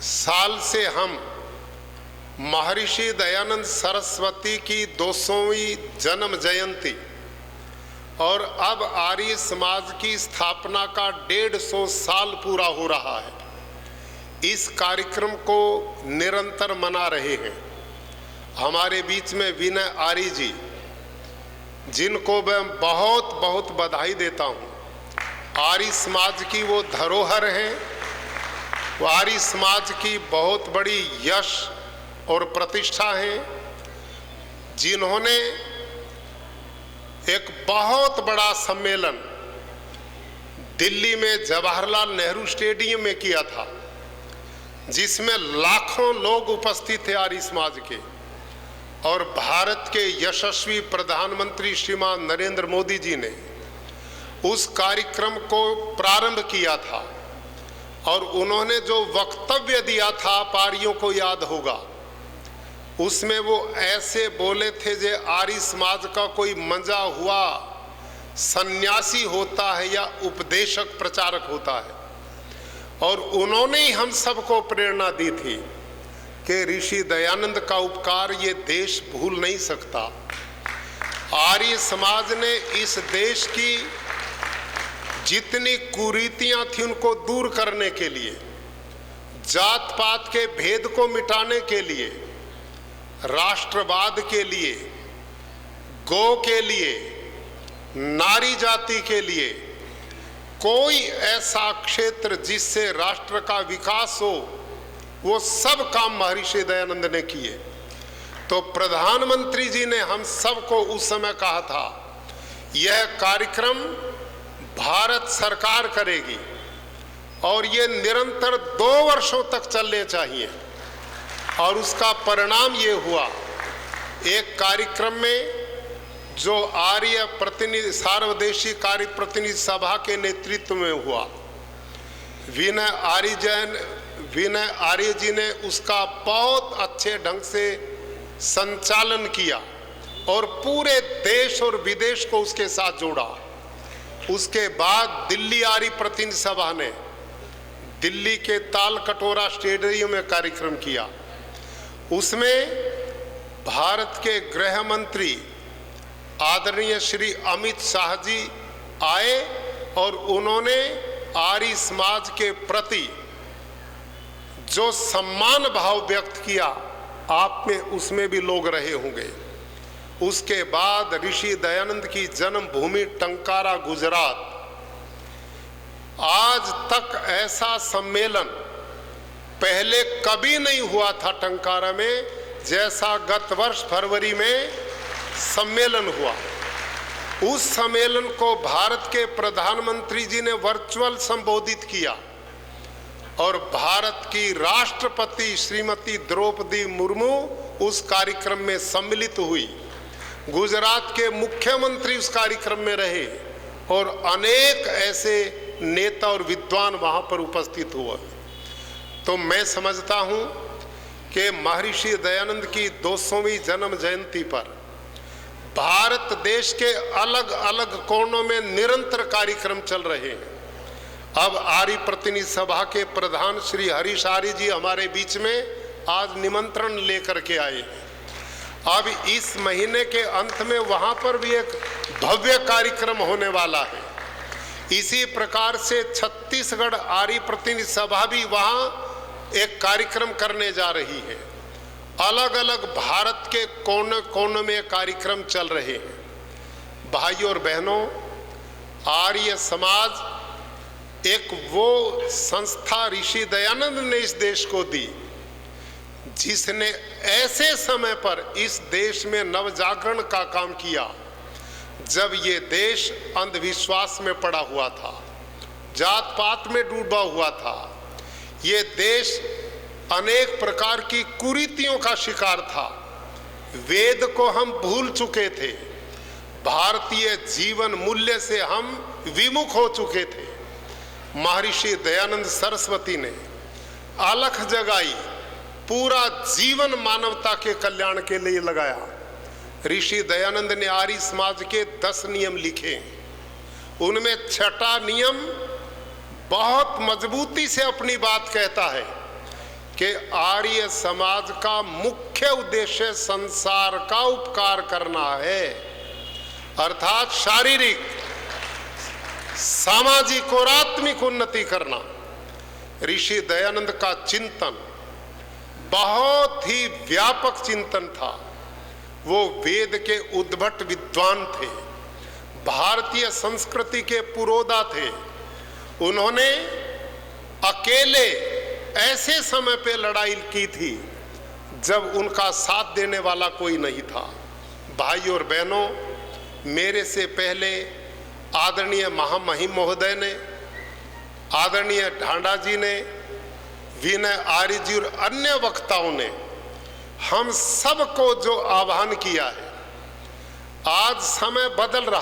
साल से हम महर्षि दयानंद सरस्वती की 200वीं जन्म जयंती और अब आर्य समाज की स्थापना का 150 साल पूरा हो रहा है। इस कार्यक्रम को निरंतर मना रहे हैं। हमारे बीच में विनय आर्य जी, जिनको मैं बहुत बहुत बधाई देता हूँ। आर्य समाज की वो धरोहर हैं, वो आर्य समाज की बहुत बड़ी यश और प्रतिष्ठा है, जिन्होंने एक बहुत बड़ा सम्मेलन दिल्ली में जवाहरलाल नेहरू स्टेडियम में किया था, जिसमें लाखों लोग उपस्थित थे आर्य समाज के। और भारत के यशस्वी प्रधानमंत्री श्रीमान नरेंद्र मोदी जी ने उस कार्यक्रम को प्रारंभ किया था और उन्होंने जो वक्तव्य दिया था, आप आर्यों को याद होगा, उसमें वो ऐसे बोले थे जे आर्य समाज का कोई मंजा हुआ सन्यासी होता है या उपदेशक प्रचारक होता है। और उन्होंने ही हम सबको प्रेरणा दी थी कि ऋषि दयानंद का उपकार ये देश भूल नहीं सकता। आर्य समाज ने इस देश की जितनी कुरीतियां थी उनको दूर करने के लिए, जात पात के भेद को मिटाने के लिए, राष्ट्रवाद के लिए, गौ के लिए, नारी जाति के लिए, कोई ऐसा क्षेत्र जिससे राष्ट्र का विकास हो, वो सब काम महर्षि दयानंद ने किए। तो प्रधानमंत्री जी ने हम सबको उस समय कहा था, यह कार्यक्रम भारत सरकार करेगी और ये निरंतर 2 वर्षों तक चलने चाहिए। और उसका परिणाम ये हुआ, एक कार्यक्रम में जो आर्य प्रतिनिधि सार्वदेशीय कार्य प्रतिनिधि सभा के नेतृत्व में हुआ, विनय आर्य जी ने उसका बहुत अच्छे ढंग से संचालन किया और पूरे देश और विदेश को उसके साथ जोड़ा। उसके बाद दिल्ली आर्य प्रतिनिधि सभा ने दिल्ली के ताल कटोरा स्टेडियम में कार्यक्रम किया। उसमें भारत के गृह मंत्री आदरणीय श्री अमित शाह जी आए और उन्होंने आर्य समाज के प्रति जो सम्मान भाव व्यक्त किया, आप में उसमें भी लोग रहे होंगे। उसके बाद ऋषि दयानंद की जन्मभूमि टंकारा गुजरात, आज तक ऐसा सम्मेलन पहले कभी नहीं हुआ था टंकारा में, जैसा गत वर्ष फरवरी में सम्मेलन हुआ। उस सम्मेलन को भारत के प्रधानमंत्री जी ने वर्चुअल संबोधित किया और भारत की राष्ट्रपति श्रीमती द्रौपदी मुर्मू उस कार्यक्रम में सम्मिलित हुई। गुजरात के मुख्यमंत्री उस कार्यक्रम में रहे और अनेक ऐसे नेता और विद्वान वहां पर उपस्थित हुए। तो मैं समझता हूं कि महर्षि दयानंद की 200वीं जन्म जयंती पर भारत देश के अलग अलग कोनों में निरंतर कार्यक्रम चल रहे हैं। अब आर्य प्रतिनिधि सभा के प्रधान श्री हरीश आर्य जी हमारे बीच में आज निमंत्रण लेकर के आए हैं। अब इस महीने के अंत में वहां पर भी एक भव्य कार्यक्रम होने वाला है। इसी प्रकार से छत्तीसगढ़ आर्य प्रतिनिधि सभा भी वहां एक कार्यक्रम करने जा रही है। अलग अलग भारत के कोने कोने में कार्यक्रम चल रहे हैं। भाइयों और बहनों, आर्य समाज एक वो संस्था ऋषि दयानंद ने इस देश को दी, जिसने ऐसे समय पर इस देश में नवजागरण का काम किया जब ये देश अंधविश्वास में पड़ा हुआ था, जात पात में डूबा हुआ था। ये देश अनेक प्रकार की कुरीतियों का शिकार था। वेद को हम भूल चुके थे, भारतीय जीवन मूल्य से हम विमुख हो चुके थे। महर्षि दयानंद सरस्वती ने अलख जगाई, पूरा जीवन मानवता के कल्याण के लिए लगाया। ऋषि दयानंद ने आर्य समाज के 10 नियम लिखे। उनमें 6ठा नियम बहुत मजबूती से अपनी बात कहता है कि आर्य समाज का मुख्य उद्देश्य संसार का उपकार करना है, अर्थात शारीरिक, सामाजिक और आत्मिक उन्नति करना। ऋषि दयानंद का चिंतन बहुत ही व्यापक चिंतन था। वो वेद के उद्भट विद्वान थे, भारतीय संस्कृति के पुरोधा थे। उन्होंने अकेले ऐसे समय पे लड़ाई की थी जब उनका साथ देने वाला कोई नहीं था। भाई और बहनों, मेरे से पहले आदरणीय महामहिम महोदय ने, आदरणीय ढांडा जी ने, विनय आर्य जी और अन्य वक्ताओं ने हम सबको जो आह्वान किया है, आज समय बदल रहा